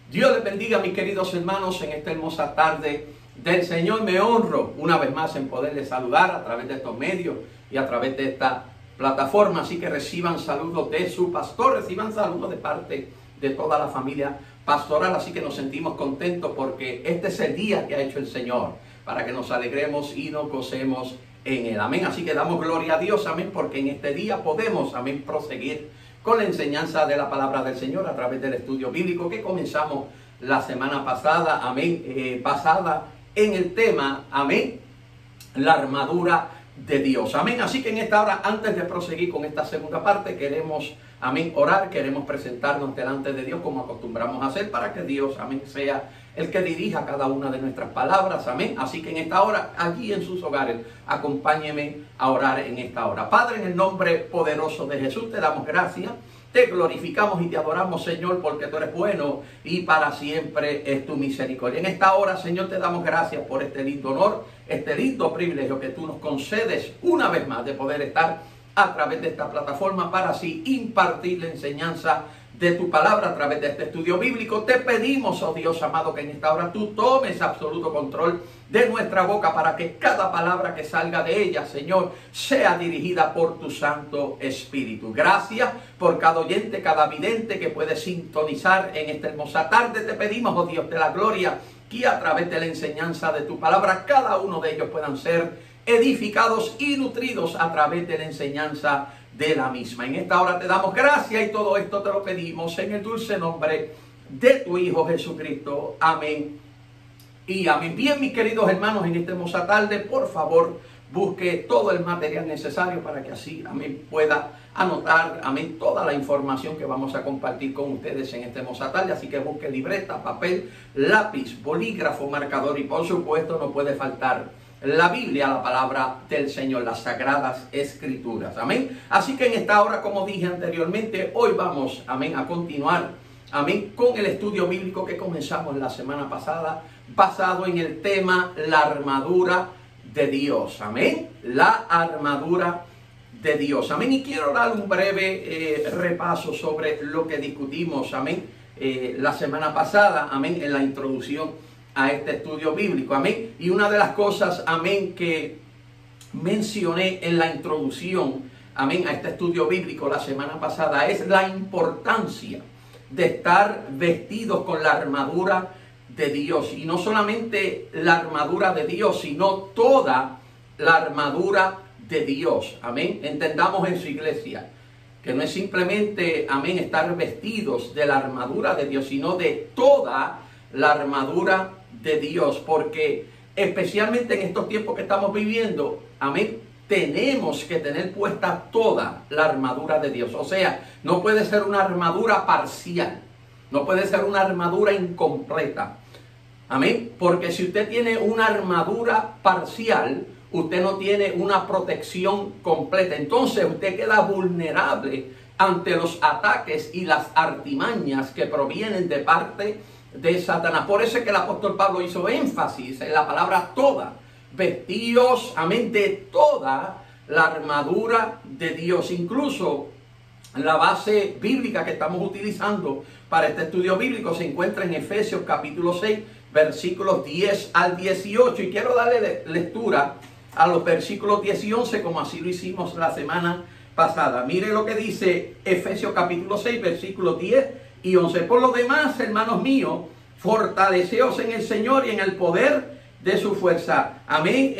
Dios les bendiga, mis queridos hermanos, en esta hermosa tarde del Señor. Me honro una vez más en poderles saludar a través de estos medios y a través de esta plataforma. Así que reciban saludos de su pastor, reciban saludos de parte de toda la familia pastoral. Así que nos sentimos contentos porque este es el día que ha hecho el Señor, para que nos alegremos y nos gocemos en él. Amén. Así que damos gloria a Dios, amén, porque en este día podemos, amén, proseguir con la enseñanza de la palabra del Señor a través del estudio bíblico que comenzamos la semana pasada, amén, basada en el tema, amén, la armadura de Dios, amén. Así que en esta hora, antes de proseguir con esta segunda parte, queremos, amén, orar, queremos presentarnos delante de Dios como acostumbramos a hacer, para que Dios, amén, sea el que dirija cada una de nuestras palabras, amén. Así que en esta hora, allí en sus hogares, acompáñenme a orar en esta hora. Padre, en el nombre poderoso de Jesús, te damos gracias, te glorificamos y te adoramos, Señor, porque tú eres bueno y para siempre es tu misericordia. En esta hora, Señor, te damos gracias por este lindo honor, este lindo privilegio que tú nos concedes una vez más de poder estar a través de esta plataforma para así impartir la enseñanza de tu palabra a través de este estudio bíblico. Te pedimos, oh Dios amado, que en esta hora tú tomes absoluto control de nuestra boca, para que cada palabra que salga de ella, Señor, sea dirigida por tu Santo Espíritu. Gracias por cada oyente, cada vidente que puede sintonizar en esta hermosa tarde. Te pedimos, oh Dios de la gloria, que a través de la enseñanza de tu palabra, cada uno de ellos puedan ser edificados y nutridos a través de la enseñanza de la misma. En esta hora te damos gracias y todo esto te lo pedimos en el dulce nombre de tu Hijo Jesucristo. Amén y amén. Bien, mis queridos hermanos, en esta hermosa tarde, por favor, busque todo el material necesario para que así, amén, pueda anotar, amén, toda la información que vamos a compartir con ustedes en esta hermosa tarde. Así que busque libreta, papel, lápiz, bolígrafo, marcador y por supuesto no puede faltar la Biblia, la palabra del Señor, las sagradas escrituras, amén. Así que en esta hora, como dije anteriormente, hoy vamos, amén, a continuar, amén, con el estudio bíblico que comenzamos la semana pasada, basado en el tema la armadura de Dios, amén, la armadura de Dios, amén. Y quiero dar un breve repaso sobre lo que discutimos, amén, la semana pasada, amén, en la introducción a este estudio bíblico, amén. Y una de las cosas, amén, que mencioné en la introducción, amén, a este estudio bíblico la semana pasada es la importancia de estar vestidos con la armadura de Dios. Y no solamente la armadura de Dios, sino toda la armadura de Dios, amén. Entendamos en su iglesia que no es simplemente, amén, estar vestidos de la armadura de Dios, sino de toda la armadura de Dios, porque especialmente en estos tiempos que estamos viviendo, amén, tenemos que tener puesta toda la armadura de Dios. O sea, no puede ser una armadura parcial, no puede ser una armadura incompleta, amén, porque si usted tiene una armadura parcial, usted no tiene una protección completa. Entonces usted queda vulnerable ante los ataques y las artimañas que provienen de parte de Satanás. Por eso es que el apóstol Pablo hizo énfasis en la palabra toda. Vestíos, amén, de toda la armadura de Dios. Incluso la base bíblica que estamos utilizando para este estudio bíblico se encuentra en Efesios capítulo 6, versículos 10 al 18. Y quiero darle lectura a los versículos 10 y 11, como así lo hicimos la semana pasada. Mire lo que dice Efesios capítulo 6, versículos 10 y 11. Por lo demás, hermanos míos, fortaleceos en el Señor y en el poder de su fuerza. Amén.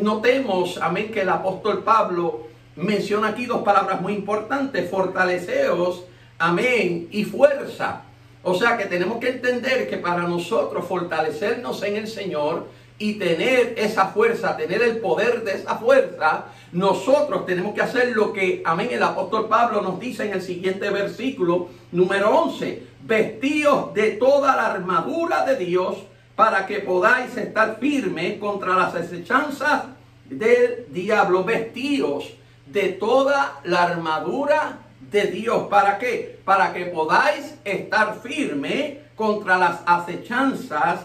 Notemos, amén, que el apóstol Pablo menciona aquí dos palabras muy importantes: fortaleceos, amén, y fuerza. O sea que tenemos que entender que para nosotros fortalecernos en el Señor y tener esa fuerza, tener el poder de esa fuerza, nosotros tenemos que hacer lo que, amén, el apóstol Pablo nos dice en el siguiente versículo, número 11. Vestíos de toda la armadura de Dios para que podáis estar firmes contra las acechanzas del diablo. Vestíos de toda la armadura de Dios. ¿Para qué? Para que podáis estar firmes contra las acechanzas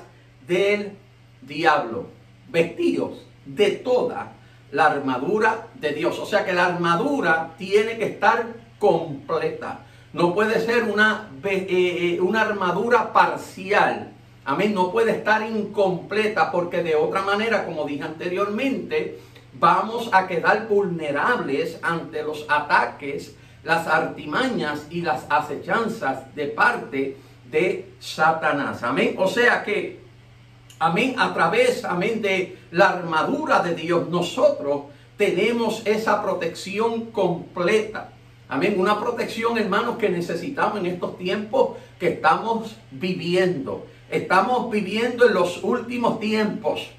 del diablo. Vestidos de toda la armadura de Dios. O sea que la armadura tiene que estar completa. No puede ser una armadura parcial. Amén. No puede estar incompleta, porque de otra manera, como dije anteriormente, vamos a quedar vulnerables ante los ataques, las artimañas y las acechanzas de parte de Satanás. Amén. O sea que, amén, a través, amén, de la armadura de Dios, nosotros tenemos esa protección completa. Amén. Una protección, hermanos, que necesitamos en estos tiempos que estamos viviendo. Estamos viviendo en los últimos tiempos.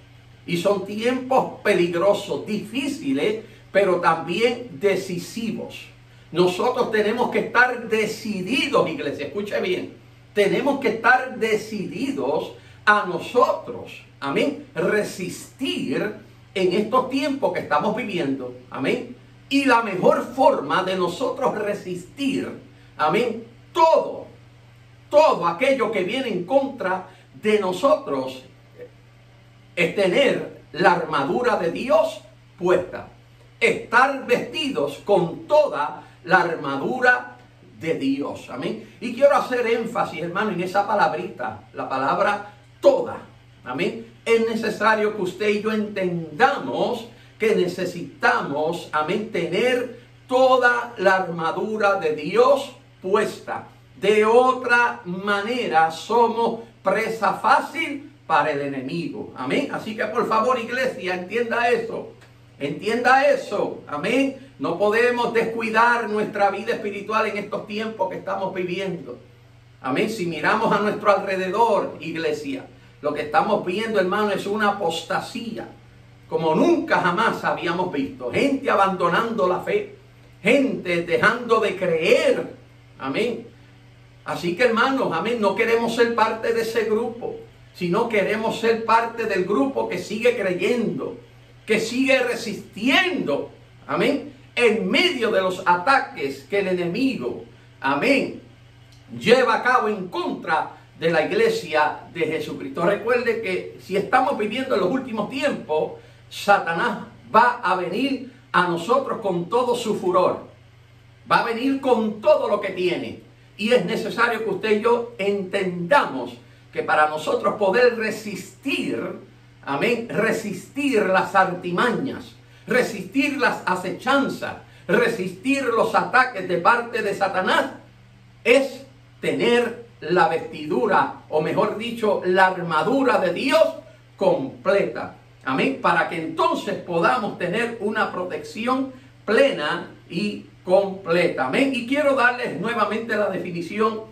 Y son tiempos peligrosos, difíciles, pero también decisivos. Nosotros tenemos que estar decididos, iglesia, escuche bien. Tenemos que estar decididos a nosotros, amén, resistir en estos tiempos que estamos viviendo, amén. Y la mejor forma de nosotros resistir, amén, todo aquello que viene en contra de nosotros es tener la armadura de Dios puesta. Estar vestidos con toda la armadura de Dios. Amén. Y quiero hacer énfasis, hermano, en esa palabrita, la palabra toda. Amén. Es necesario que usted y yo entendamos que necesitamos, amén, tener toda la armadura de Dios puesta. De otra manera somos presa fácil para el enemigo. Amén. Así que por favor, iglesia, entienda eso. Entienda eso. Amén. No podemos descuidar nuestra vida espiritual en estos tiempos que estamos viviendo. Amén. Si miramos a nuestro alrededor, iglesia, lo que estamos viendo, hermano, es una apostasía como nunca jamás habíamos visto. Gente abandonando la fe. Gente dejando de creer. Amén. Así que, hermanos, amén, no queremos ser parte de ese grupo, sino queremos ser parte del grupo que sigue creyendo, que sigue resistiendo, amén, en medio de los ataques que el enemigo, amén, lleva a cabo en contra de la iglesia de Jesucristo. Recuerde que si estamos viviendo en los últimos tiempos, Satanás va a venir a nosotros con todo su furor, va a venir con todo lo que tiene. Y es necesario que usted y yo entendamos que para nosotros poder resistir, amén, resistir las artimañas, resistir las acechanzas, resistir los ataques de parte de Satanás, es tener la vestidura, o mejor dicho, la armadura de Dios completa. Amén, para que entonces podamos tener una protección plena y completa. Amén. Y quiero darles nuevamente la definición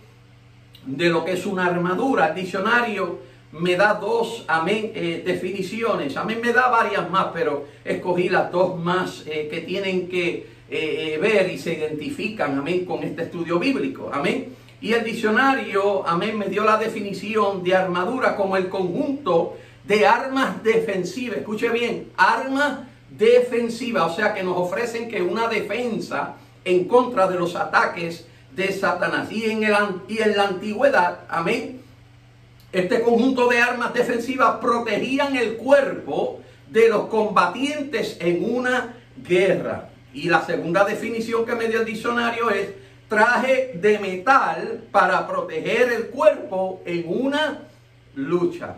de lo que es una armadura. El diccionario me da dos, amén, definiciones. Amén, me da varias más, pero escogí las dos más que tienen que ver y se identifican, amén, con este estudio bíblico. Amén. Y el diccionario, amén, me dio la definición de armadura como el conjunto de armas defensivas. Escuche bien, armas defensivas, o sea que nos ofrecen que una defensa en contra de los ataques de Satanás. Y en la antigüedad, amén, este conjunto de armas defensivas protegían el cuerpo de los combatientes en una guerra. Y la segunda definición que me dio el diccionario es traje de metal para proteger el cuerpo en una lucha.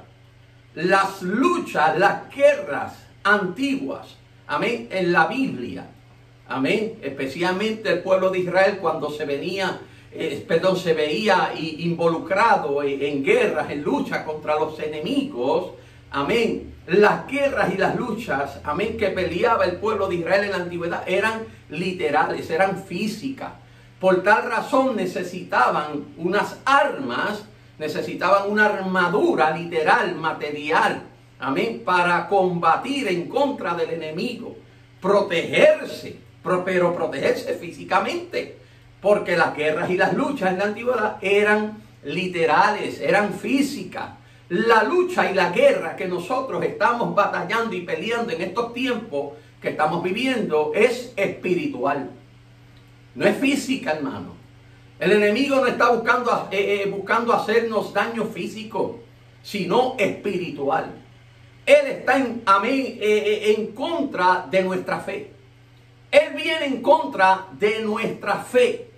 Las luchas, las guerras antiguas, amén, en la Biblia, amén, especialmente el pueblo de Israel cuando se veía involucrado en guerras, en luchas contra los enemigos, amén. Las guerras y las luchas, amén, que peleaba el pueblo de Israel en la antigüedad eran literales, eran físicas. Por tal razón necesitaban unas armas, necesitaban una armadura literal, material, amén, para combatir en contra del enemigo, protegerse, pero protegerse físicamente, porque las guerras y las luchas en la antigüedad eran literales, eran físicas. La lucha y la guerra que nosotros estamos batallando y peleando en estos tiempos que estamos viviendo es espiritual, no es física, hermano. El enemigo no está buscando hacernos daño físico, sino espiritual. Él está en contra de nuestra fe. Él viene en contra de nuestra fe.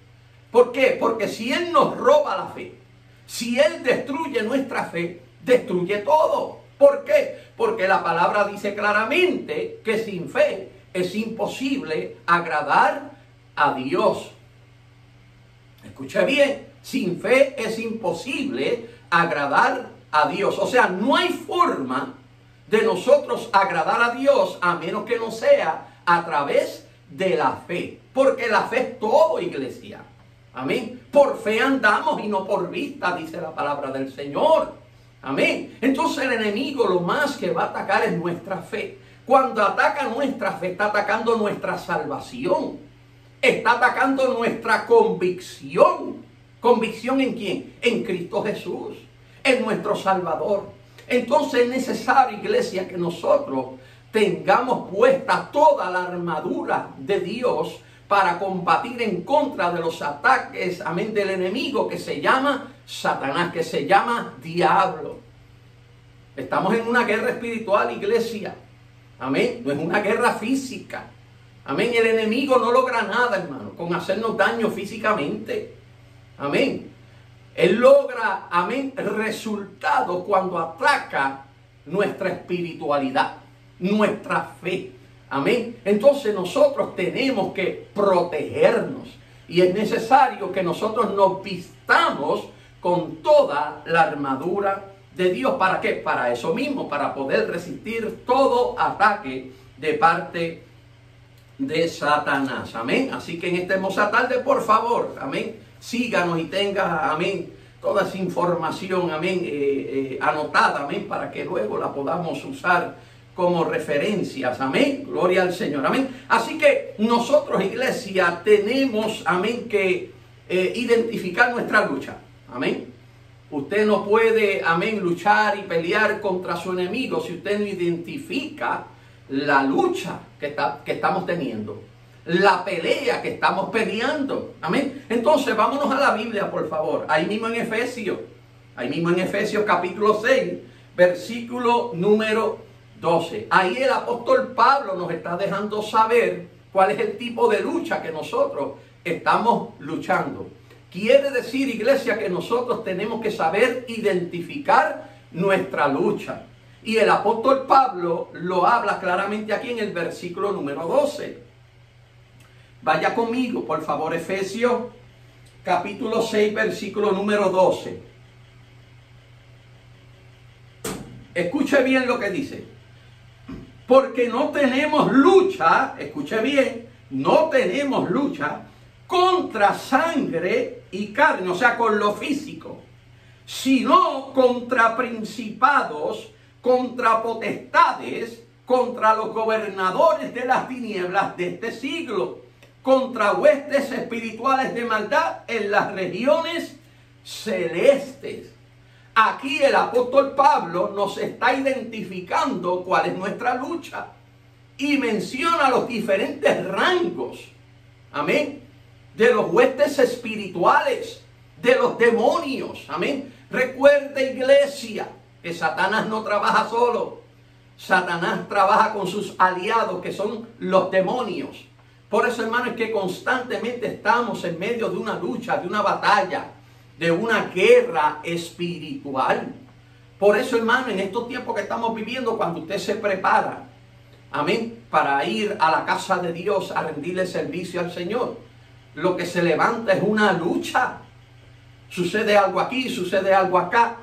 ¿Por qué? Porque si Él nos roba la fe, si Él destruye nuestra fe, destruye todo. ¿Por qué? Porque la palabra dice claramente que sin fe es imposible agradar a Dios. Escuche bien, sin fe es imposible agradar a Dios. O sea, no hay forma de nosotros agradar a Dios a menos que no sea a través de la fe. Porque la fe es todo, iglesia. Amén. Por fe andamos y no por vista, dice la palabra del Señor. Amén. Entonces el enemigo lo más que va a atacar es nuestra fe. Cuando ataca nuestra fe, está atacando nuestra salvación. Está atacando nuestra convicción. ¿Convicción en quién? En Cristo Jesús, en nuestro Salvador. Entonces es necesario, iglesia, que nosotros tengamos puesta toda la armadura de Dios para combatir en contra de los ataques, amén, del enemigo que se llama Satanás, que se llama diablo. Estamos en una guerra espiritual, iglesia. Amén. No es una guerra física. Amén. El enemigo no logra nada, hermano, con hacernos daño físicamente. Amén. Él logra, amén, resultados cuando ataca nuestra espiritualidad, nuestra fe. Amén. Entonces nosotros tenemos que protegernos y es necesario que nosotros nos vistamos con toda la armadura de Dios. ¿Para qué? Para eso mismo, para poder resistir todo ataque de parte de Satanás. Amén. Así que en esta hermosa tarde, por favor, amén, síganos y tenga, amén, toda esa información, amén, anotada, amén, para que luego la podamos usar como referencias, amén, gloria al Señor, amén. Así que nosotros, iglesia, tenemos, amén, que identificar nuestra lucha, amén. Usted no puede, amén, luchar y pelear contra su enemigo si usted no identifica la lucha que estamos teniendo, la pelea que estamos peleando, amén. Entonces vámonos a la Biblia, por favor, ahí mismo en Efesios capítulo 6, versículo número 12. Ahí el apóstol Pablo nos está dejando saber cuál es el tipo de lucha que nosotros estamos luchando. Quiere decir, iglesia, que nosotros tenemos que saber identificar nuestra lucha. Y el apóstol Pablo lo habla claramente aquí en el versículo número 12. Vaya conmigo, por favor, Efesios capítulo 6, versículo número 12. Escuche bien lo que dice. Porque no tenemos lucha, escuche bien, no tenemos lucha contra sangre y carne, o sea, con lo físico, sino contra principados, contra potestades, contra los gobernadores de las tinieblas de este siglo, contra huestes espirituales de maldad en las regiones celestes. Aquí el apóstol Pablo nos está identificando cuál es nuestra lucha y menciona los diferentes rangos, amén, de los huestes espirituales, de los demonios, amén. Recuerde, iglesia, que Satanás no trabaja solo. Satanás trabaja con sus aliados, que son los demonios. Por eso, hermano, es que constantemente estamos en medio de una lucha, de una batalla, de una guerra espiritual. Por eso, hermano, en estos tiempos que estamos viviendo, cuando usted se prepara, amén, para ir a la casa de Dios a rendirle servicio al Señor, lo que se levanta es una lucha. Sucede algo aquí, sucede algo acá.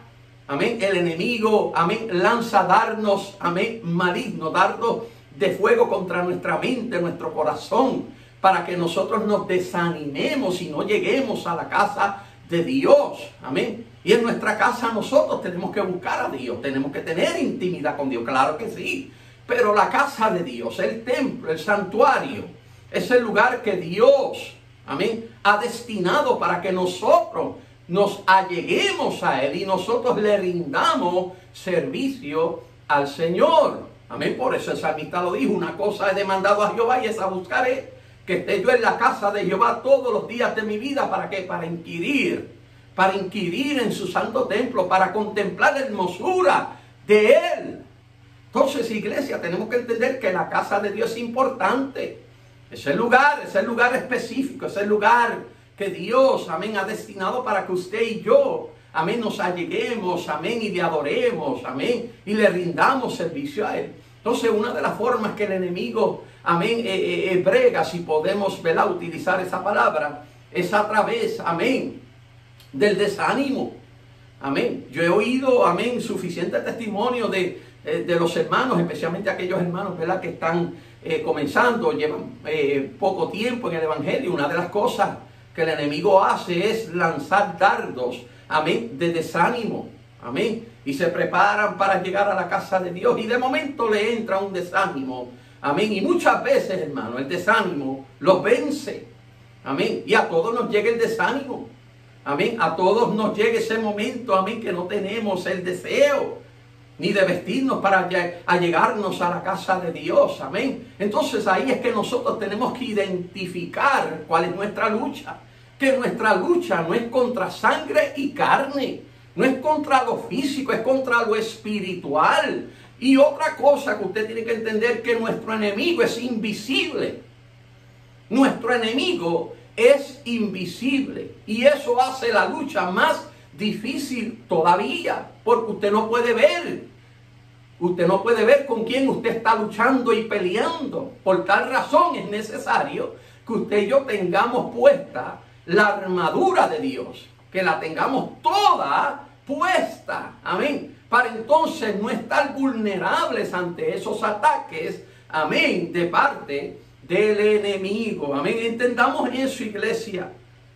Amén. El enemigo, amén, lanza dardos, amén, malignos, dardos de fuego contra nuestra mente, nuestro corazón, para que nosotros nos desanimemos y no lleguemos a la casa de Dios. Amén. Y en nuestra casa nosotros tenemos que buscar a Dios, tenemos que tener intimidad con Dios, claro que sí. Pero la casa de Dios, el templo, el santuario, es el lugar que Dios, amén, ha destinado para que nosotros nos alleguemos a Él y nosotros le rindamos servicio al Señor. Amén. Por eso el salmista lo dijo: una cosa he demandado a Jehová y esa buscaré, que esté yo en la casa de Jehová todos los días de mi vida. ¿Para qué? Para inquirir en su santo templo, para contemplar la hermosura de Él. Entonces, iglesia, tenemos que entender que la casa de Dios es importante. Es el lugar específico, es el lugar que Dios, amén, ha destinado para que usted y yo, amén, nos alleguemos, amén, y le adoremos, amén, y le rindamos servicio a Él. Entonces, una de las formas que el enemigo, amén, brega, si podemos, ¿verdad?, utilizar esa palabra, es a través, amén, del desánimo. Amén. Yo he oído, amén, suficiente testimonio de los hermanos, especialmente aquellos hermanos, ¿verdad?, que están comenzando, llevan poco tiempo en el Evangelio. Una de las cosas que el enemigo hace es lanzar dardos, amén, de desánimo, amén, y se preparan para llegar a la casa de Dios y de momento le entra un desánimo, amén, y muchas veces, hermano, el desánimo los vence, amén, y a todos nos llega el desánimo, amén, a todos nos llega ese momento, amén, que no tenemos el deseo ni de vestirnos para allegarnos a la casa de Dios, amén. Entonces ahí es que nosotros tenemos que identificar cuál es nuestra lucha, que nuestra lucha no es contra sangre y carne, no es contra lo físico, es contra lo espiritual. Y otra cosa que usted tiene que entender, que nuestro enemigo es invisible. Nuestro enemigo es invisible y eso hace la lucha más difícil todavía, porque usted no puede ver. Usted no puede ver con quién usted está luchando y peleando. Por tal razón es necesario que usted y yo tengamos puesta la armadura de Dios, que la tengamos toda puesta, amén, para entonces no estar vulnerables ante esos ataques, amén, de parte del enemigo, amén. Entendamos eso, iglesia.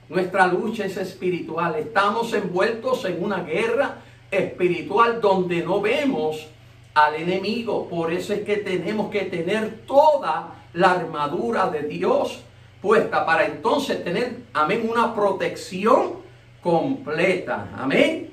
Nuestra lucha es espiritual. Estamos envueltos en una guerra espiritual donde no vemos al enemigo. Por eso es que tenemos que tener toda la armadura de Dios puesta para entonces tener, amén, una protección completa, amén.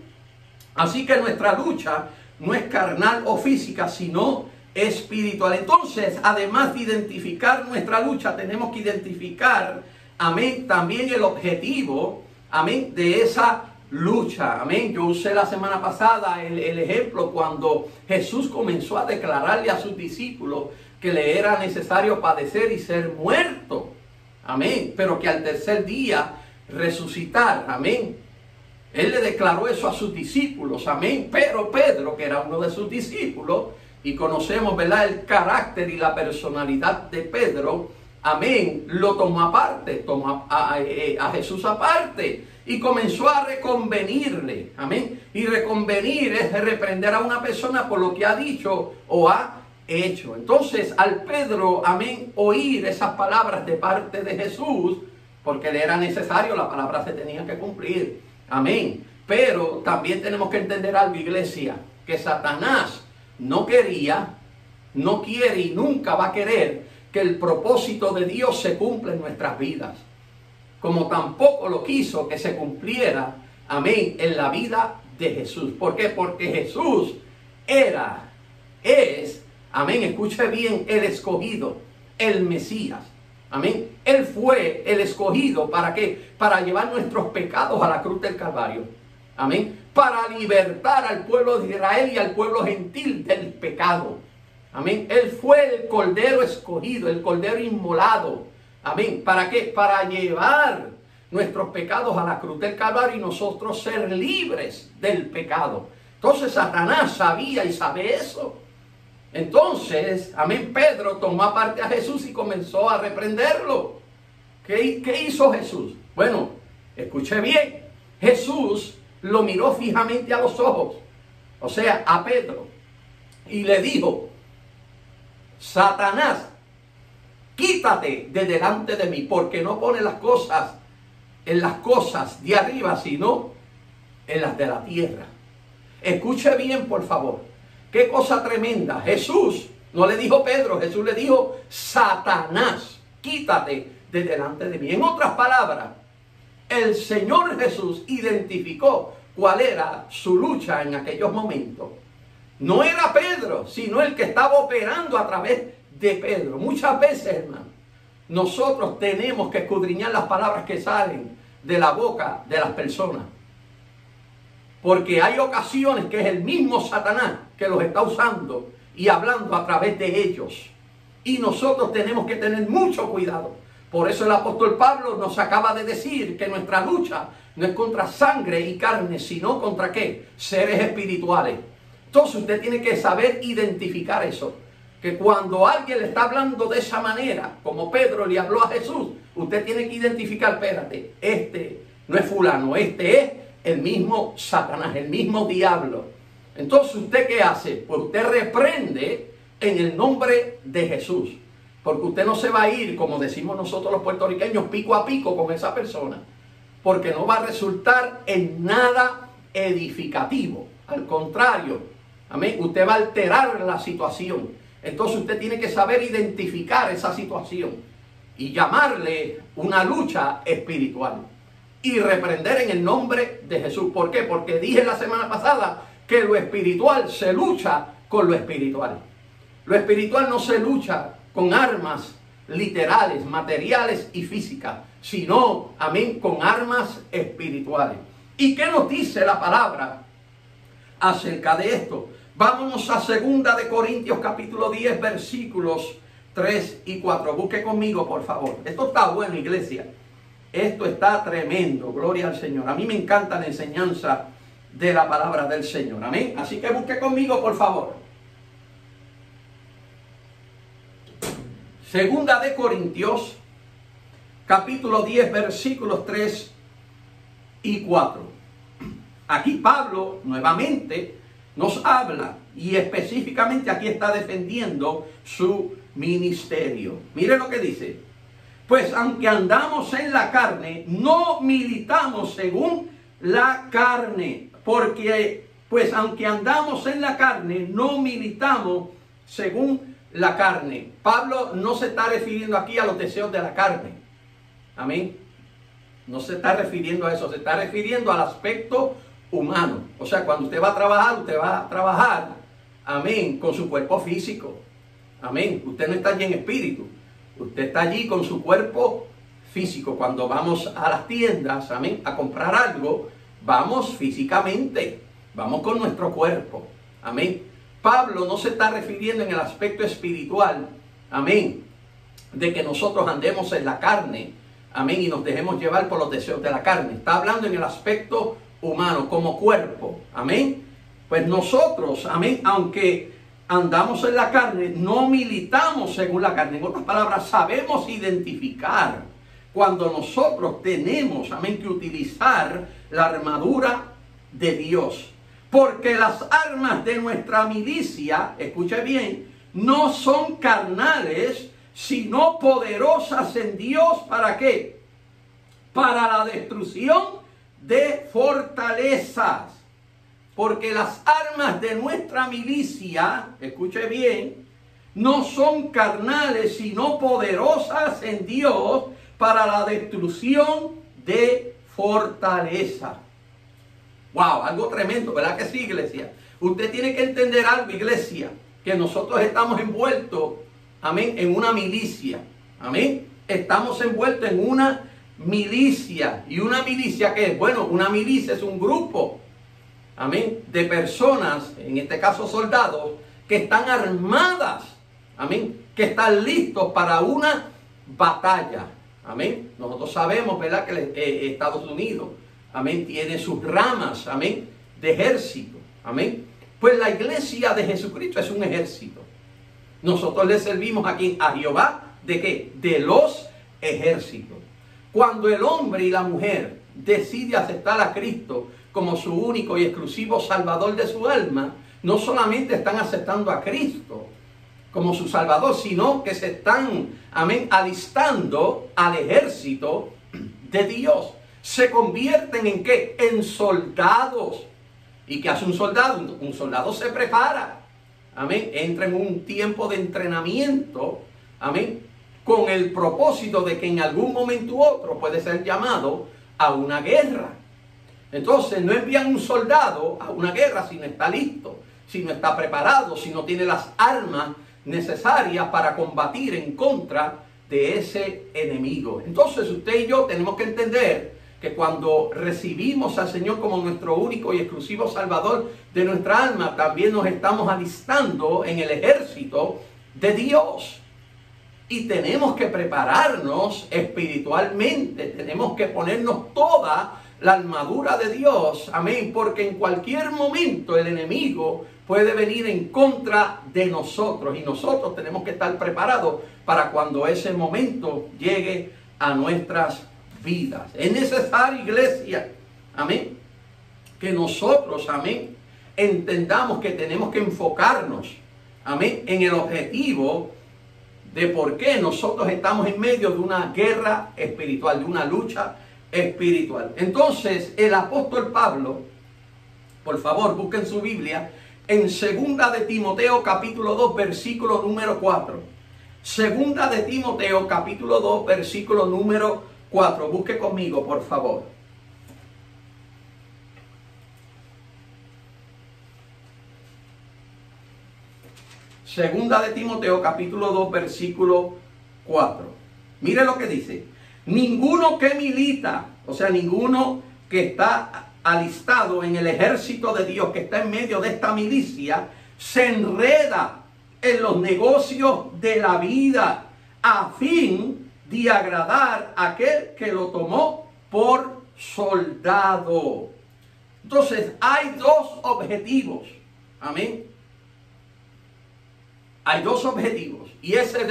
Así que nuestra lucha no es carnal o física, sino espiritual. Entonces, además de identificar nuestra lucha, tenemos que identificar, amén, también el objetivo, amén, de esa lucha, amén. Yo usé la semana pasada el ejemplo cuando Jesús comenzó a declararle a sus discípulos que le era necesario padecer y ser muerto, amén, pero que al tercer día resucitar, amén. Él le declaró eso a sus discípulos, amén, pero Pedro, que era uno de sus discípulos, y conocemos, ¿verdad?, el carácter y la personalidad de Pedro, amén, lo tomó aparte, tomó a Jesús aparte y comenzó a reconvenirle, amén. Y reconvenir es reprender a una persona por lo que ha dicho o ha hecho. Entonces, al Pedro, amén, oír esas palabras de parte de Jesús, porque le era necesario, la palabra se tenía que cumplir, amén. Pero también tenemos que entender algo, iglesia, que Satanás no quería, no quiere y nunca va a querer que el propósito de Dios se cumpla en nuestras vidas, como tampoco lo quiso que se cumpliera, amén, en la vida de Jesús. ¿Por qué? Porque Jesús es, amén, escuche bien, el escogido, el Mesías, amén. Él fue el escogido, ¿para qué? Para llevar nuestros pecados a la cruz del Calvario, amén, para libertar al pueblo de Israel y al pueblo gentil del pecado, amén. Él fue el cordero escogido, el cordero inmolado, amén. ¿Para qué? Para llevar nuestros pecados a la cruz del Calvario y nosotros ser libres del pecado. Entonces Satanás sabía y sabe eso. Entonces, amén, Pedro tomó aparte a Jesús y comenzó a reprenderlo. ¿Qué hizo Jesús? Bueno, escuche bien. Jesús lo miró fijamente a los ojos, o sea, a Pedro, y le dijo: Satanás, quítate de delante de mí, porque no pone las cosas en las cosas de arriba, sino en las de la tierra. Escuche bien, por favor. Qué cosa tremenda. Jesús no le dijo Pedro, Jesús le dijo: Satanás, quítate de delante de mí. En otras palabras, el Señor Jesús identificó cuál era su lucha en aquellos momentos. No era Pedro, sino el que estaba operando a través de Pedro. Muchas veces, hermano, nosotros tenemos que escudriñar las palabras que salen de la boca de las personas. Porque hay ocasiones que es el mismo Satanás que los está usando y hablando a través de ellos. Y nosotros tenemos que tener mucho cuidado, Por eso el apóstol Pablo nos acaba de decir que nuestra lucha no es contra sangre y carne, sino contra ¿qué? Seres espirituales. Entonces usted tiene que saber identificar eso. Que cuando alguien le está hablando de esa manera, como Pedro le habló a Jesús, usted tiene que identificar, espérate, este no es fulano, este es el mismo Satanás, el mismo diablo. Entonces, ¿usted qué hace? Pues usted reprende en el nombre de Jesús. Porque usted no se va a ir, como decimos nosotros los puertorriqueños, pico a pico con esa persona. Porque no va a resultar en nada edificativo. Al contrario, amén, usted va a alterar la situación. Entonces usted tiene que saber identificar esa situación y llamarle una lucha espiritual. Y reprender en el nombre de Jesús. ¿Por qué? Porque dije la semana pasada que lo espiritual se lucha con lo espiritual. Lo espiritual no se lucha con armas literales, materiales y físicas, sino, amén, con armas espirituales. ¿Y qué nos dice la palabra acerca de esto? Vámonos a 2 de Corintios capítulo 10 versículos 3 y 4. Busque conmigo, por favor. Esto está bueno, iglesia. Esto está tremendo, gloria al Señor. A mí me encanta la enseñanza de la palabra del Señor, amén. Así que busque conmigo, por favor. 2 de Corintios, capítulo 10, versículos 3 y 4. Aquí Pablo, nuevamente, nos habla y específicamente aquí está defendiendo su ministerio. Mire lo que dice. Pues aunque andamos en la carne, no militamos según la carne. Porque, pues aunque andamos en la carne, no militamos según la carne. Pablo no se está refiriendo aquí a los deseos de la carne. Amén. No se está refiriendo a eso, se está refiriendo al aspecto humano. O sea, cuando usted va a trabajar, amén, con su cuerpo físico. Amén. Usted no está allí en espíritu. Usted está allí con su cuerpo físico. Cuando vamos a las tiendas, amén, a comprar algo, vamos físicamente, vamos con nuestro cuerpo. Amén. Pablo no se está refiriendo en el aspecto espiritual, amén, de que nosotros andemos en la carne, amén, y nos dejemos llevar por los deseos de la carne. Está hablando en el aspecto humano, como cuerpo, amén. Pues nosotros, amén, aunque andamos en la carne, no militamos según la carne. En otras palabras, sabemos identificar cuando nosotros tenemos, amén, que utilizar la armadura de Dios. Porque las armas de nuestra milicia, escuche bien, no son carnales, sino poderosas en Dios. ¿Para qué? Para la destrucción de fortalezas. Porque las armas de nuestra milicia, escuche bien, no son carnales, sino poderosas en Dios para la destrucción de fortaleza. Wow, algo tremendo, ¿verdad que sí, iglesia? Usted tiene que entender algo, iglesia, que nosotros estamos envueltos, amén, en una milicia, amén. Estamos envueltos en una milicia. ¿Y una milicia qué es? Bueno, una milicia es un grupo, amén, de personas, en este caso soldados, que están armadas, amén, que están listos para una batalla, amén. Nosotros sabemos, ¿verdad?, que Estados Unidos, amén, tiene sus ramas, amén, de ejército, amén. Pues la iglesia de Jesucristo es un ejército. Nosotros le servimos aquí a Jehová, ¿de qué? De los ejércitos. Cuando el hombre y la mujer decide aceptar a Cristo como su único y exclusivo Salvador de su alma, no solamente están aceptando a Cristo como su Salvador, sino que se están, amén, alistando al ejército de Dios. Se convierten en ¿qué? En soldados. ¿Y qué hace un soldado? Un soldado se prepara, amén, entra en un tiempo de entrenamiento, amén, con el propósito de que en algún momento u otro puede ser llamado a una guerra. Entonces no envían un soldado a una guerra si no está listo, si no está preparado, si no tiene las armas necesarias para combatir en contra de ese enemigo. Entonces usted y yo tenemos que entender que cuando recibimos al Señor como nuestro único y exclusivo Salvador de nuestra alma, también nos estamos alistando en el ejército de Dios. Y tenemos que prepararnos espiritualmente. Tenemos que ponernos toda la armadura de Dios. Amén. Porque en cualquier momento el enemigo puede venir en contra de nosotros. Y nosotros tenemos que estar preparados para cuando ese momento llegue a nuestras vidas. Es necesario, iglesia, amén, que nosotros, amén, entendamos que tenemos que enfocarnos, amén, en el objetivo de por qué nosotros estamos en medio de una guerra espiritual, de una lucha espiritual. Entonces, el apóstol Pablo, por favor, busquen su Biblia, en 2 de Timoteo capítulo 2, versículo número 4. 2 de Timoteo capítulo 2, versículo número 4. Busque conmigo, por favor. Segunda de Timoteo capítulo 2, versículo 4. Mire lo que dice. Ninguno que milita, o sea, ninguno que está alistado en el ejército de Dios, que está en medio de esta milicia, se enreda en los negocios de la vida a fin de agradar a aquel que lo tomó por soldado. Entonces, hay dos objetivos. Amén. Hay dos objetivos y ese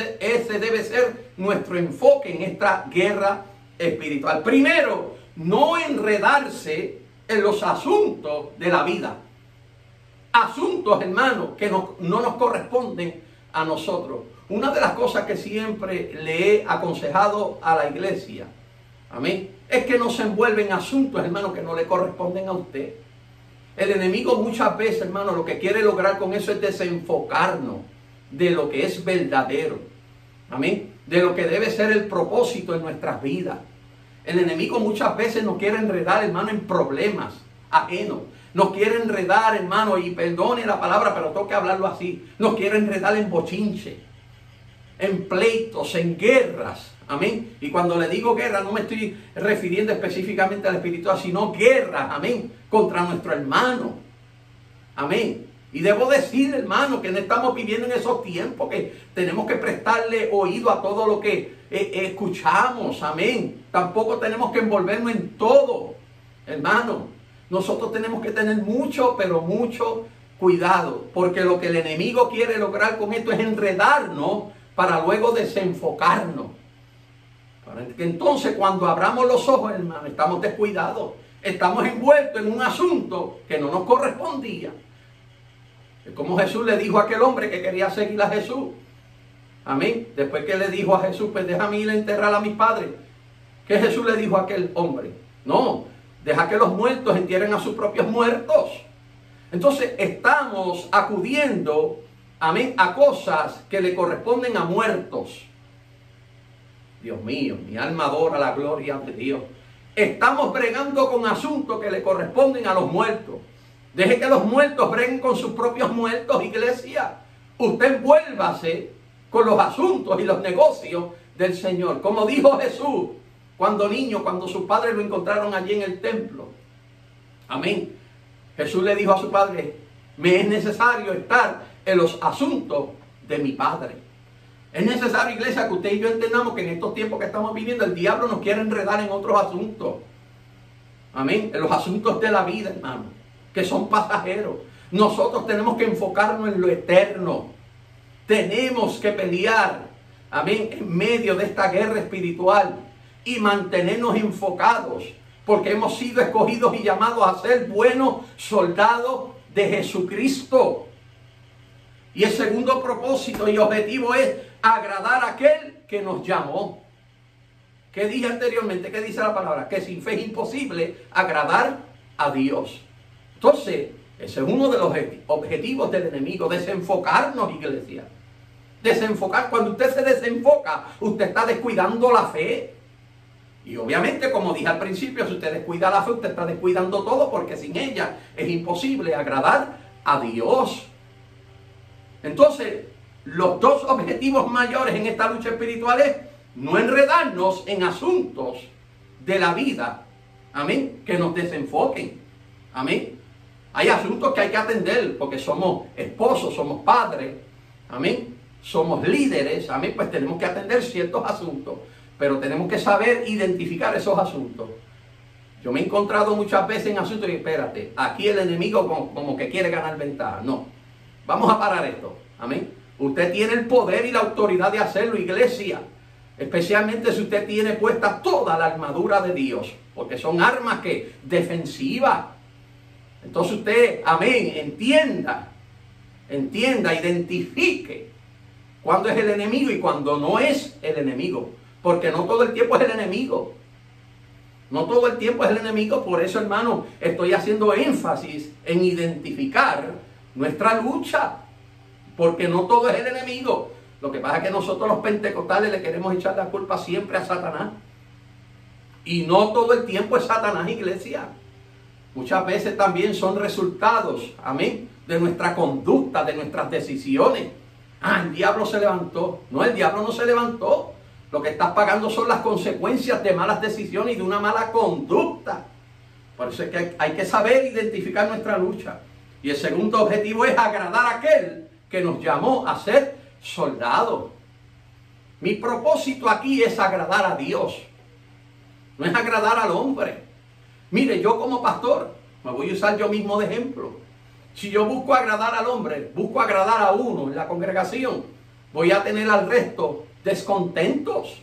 debe ser nuestro enfoque en esta guerra espiritual. Primero, no enredarse en los asuntos de la vida. Asuntos, hermanos, que no nos corresponden a nosotros. Una de las cosas que siempre le he aconsejado a la iglesia, amén, es que no se envuelven en asuntos, hermanos, que no le corresponden a usted. El enemigo muchas veces, hermanos, lo que quiere lograr con eso es desenfocarnos de lo que es verdadero, amén, de lo que debe ser el propósito en nuestras vidas. El enemigo muchas veces nos quiere enredar, hermano, en problemas ajenos. Nos quiere enredar, hermano, y perdone la palabra, pero tengo que hablarlo así. Nos quiere enredar en bochinche, en pleitos, en guerras, amén. Y cuando le digo guerra, no me estoy refiriendo específicamente al espiritual, sino guerra, amén, contra nuestro hermano, amén. Y debo decir, hermano, que no estamos viviendo en esos tiempos, que tenemos que prestarle oído a todo lo que escuchamos, amén. Tampoco tenemos que envolvernos en todo, hermano. Nosotros tenemos que tener mucho, pero mucho cuidado, porque lo que el enemigo quiere lograr con esto es enredarnos para luego desenfocarnos. Para que entonces cuando abramos los ojos, hermano, estamos descuidados, estamos envueltos en un asunto que no nos correspondía. Es como Jesús le dijo a aquel hombre que quería seguir a Jesús. Amén. Después que le dijo a Jesús, pues déjame ir a enterrar a mis padres. ¿Qué Jesús le dijo a aquel hombre? No, deja que los muertos entierren a sus propios muertos. Entonces estamos acudiendo, amén, a cosas que le corresponden a muertos. Dios mío, mi alma adora la gloria de Dios. Estamos bregando con asuntos que le corresponden a los muertos. Deje que los muertos breguen con sus propios muertos, iglesia. Usted envuélvase con los asuntos y los negocios del Señor. Como dijo Jesús cuando niño, cuando sus padres lo encontraron allí en el templo. Amén. Jesús le dijo a su padre, me es necesario estar en los asuntos de mi Padre. Es necesario, iglesia, que usted y yo entendamos que en estos tiempos que estamos viviendo, el diablo nos quiere enredar en otros asuntos. Amén. En los asuntos de la vida, hermano, que son pasajeros. Nosotros tenemos que enfocarnos en lo eterno. Tenemos que pelear, amén, en medio de esta guerra espiritual y mantenernos enfocados, porque hemos sido escogidos y llamados a ser buenos soldados de Jesucristo. Y el segundo propósito y objetivo es agradar a aquel que nos llamó. ¿Qué dije anteriormente? ¿Qué dice la palabra? Que sin fe es imposible agradar a Dios. Entonces, ese es uno de los objetivos del enemigo, desenfocarnos, iglesia. Desenfocar. Cuando usted se desenfoca, usted está descuidando la fe. Y obviamente, como dije al principio, si usted descuida la fe, usted está descuidando todo, porque sin ella es imposible agradar a Dios. Entonces, los dos objetivos mayores en esta lucha espiritual es no enredarnos en asuntos de la vida, amén, que nos desenfoquen, amén. Hay asuntos que hay que atender porque somos esposos, somos padres, amén. somos líderes, amén, pues tenemos que atender ciertos asuntos, pero tenemos que saber identificar esos asuntos. Yo me he encontrado muchas veces en asuntos y espérate, aquí el enemigo como que quiere ganar ventaja. No, vamos a parar esto, amén. Usted tiene el poder y la autoridad de hacerlo, iglesia, especialmente si usted tiene puesta toda la armadura de Dios, porque son armas que defensivas. Entonces usted, amén, entienda, identifique cuándo es el enemigo y cuándo no es el enemigo, porque no todo el tiempo es el enemigo. No todo el tiempo es el enemigo. Por eso, hermano, estoy haciendo énfasis en identificar nuestra lucha, porque no todo es el enemigo. Lo que pasa es que nosotros los pentecostales le queremos echar la culpa siempre a Satanás, y no todo el tiempo es Satanás, iglesia. Muchas veces también son resultados, amén, de nuestra conducta, de nuestras decisiones. El diablo se levantó. No, el diablo no se levantó. Lo que estás pagando son las consecuencias de malas decisiones y de una mala conducta. Por eso es que hay que saber identificar nuestra lucha. Y el segundo objetivo es agradar a aquel que nos llamó a ser soldados. Mi propósito aquí es agradar a Dios. No es agradar al hombre. Mire, yo como pastor, me voy a usar yo mismo de ejemplo. Si yo busco agradar al hombre, busco agradar a uno en la congregación, voy a tener al resto descontentos.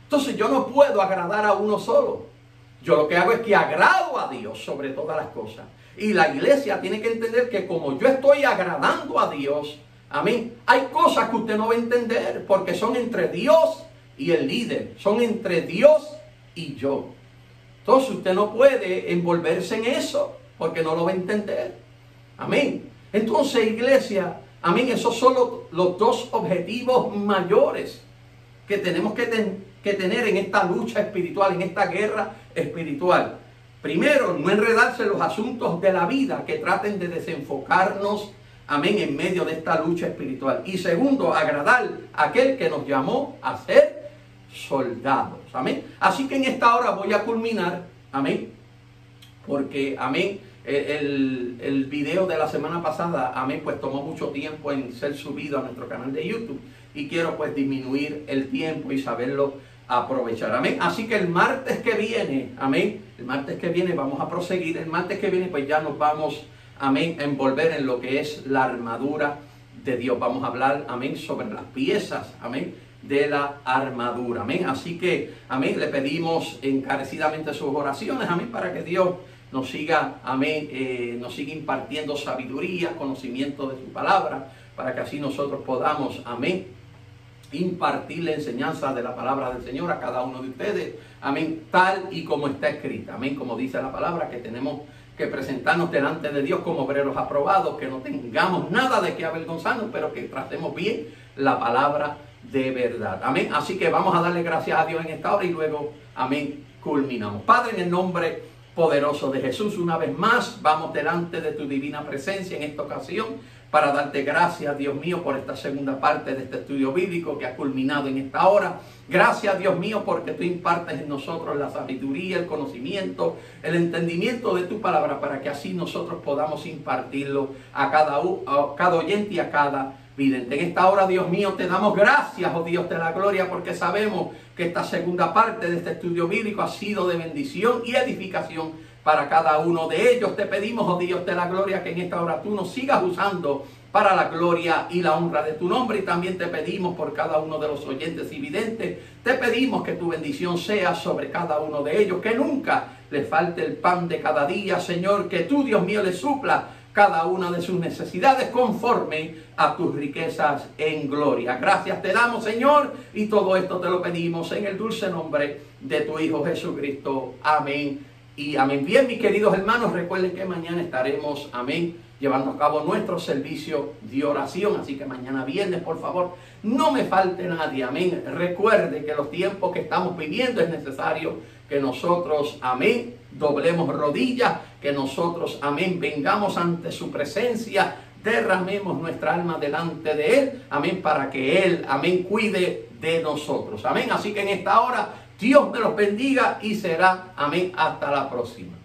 Entonces yo no puedo agradar a uno solo. Yo lo que hago es que agrado a Dios sobre todas las cosas. Y la iglesia tiene que entender que como yo estoy agradando a Dios, amén, hay cosas que usted no va a entender, porque son entre Dios y el líder, son entre Dios y yo. Entonces usted no puede envolverse en eso, porque no lo va a entender. Amén. Entonces, iglesia, amén, esos son los dos objetivos mayores que tenemos que tener en esta lucha espiritual, en esta guerra espiritual. Primero, no enredarse en los asuntos de la vida que traten de desenfocarnos, amén, en medio de esta lucha espiritual. Y segundo, agradar a aquel que nos llamó a ser soldados, amén. Así que en esta hora voy a culminar, amén, porque, amén, el video de la semana pasada, amén, pues tomó mucho tiempo en ser subido a nuestro canal de YouTube, y quiero pues disminuir el tiempo y saberlo aprovechar, amén. Así que el martes que viene, amén, el martes que viene vamos a proseguir. El martes que viene pues ya nos vamos, amén, a envolver en lo que es la armadura de Dios. Vamos a hablar, amén, sobre las piezas, amén, de la armadura, amén. Así que, amén, le pedimos encarecidamente sus oraciones, amén, para que Dios nos siga, amén, nos siga impartiendo sabiduría, conocimiento de su palabra, para que así nosotros podamos, amén, impartir la enseñanza de la palabra del Señor a cada uno de ustedes, amén, tal y como está escrita, amén, como dice la palabra, que tenemos que presentarnos delante de Dios como obreros aprobados, que no tengamos nada de qué avergonzarnos, pero que tratemos bien la palabra de verdad, amén. Así que vamos a darle gracias a Dios en esta hora y luego, amén, culminamos. Padre, en el nombre poderoso de Jesús, una vez más vamos delante de tu divina presencia en esta ocasión para darte gracias, Dios mío, por esta segunda parte de este estudio bíblico que ha culminado en esta hora. Gracias, Dios mío, porque tú impartes en nosotros la sabiduría, el conocimiento, el entendimiento de tu palabra, para que así nosotros podamos impartirlo a cada oyente y a cada vidente. En esta hora, Dios mío, te damos gracias, oh Dios de la gloria, porque sabemos que esta segunda parte de este estudio bíblico ha sido de bendición y edificación para cada uno de ellos. Te pedimos, oh Dios de la gloria, que en esta hora tú nos sigas usando para la gloria y la honra de tu nombre. Y también te pedimos por cada uno de los oyentes y videntes, te pedimos que tu bendición sea sobre cada uno de ellos, que nunca les falte el pan de cada día, Señor, que tú, Dios mío, les supla cada una de sus necesidades conforme a tus riquezas en gloria. Gracias te damos, Señor, y todo esto te lo pedimos en el dulce nombre de tu Hijo Jesucristo. Amén y amén. Bien, mis queridos hermanos, recuerden que mañana estaremos, amén, llevando a cabo nuestro servicio de oración. Así que mañana viernes, por favor, no me falte nadie, amén. Recuerde que los tiempos que estamos viviendo es necesario que nosotros, amén, doblemos rodillas, que nosotros, amén, vengamos ante su presencia, derramemos nuestra alma delante de Él, amén, para que Él, amén, cuide de nosotros, amén. Así que en esta hora, Dios me los bendiga y será, amén, hasta la próxima.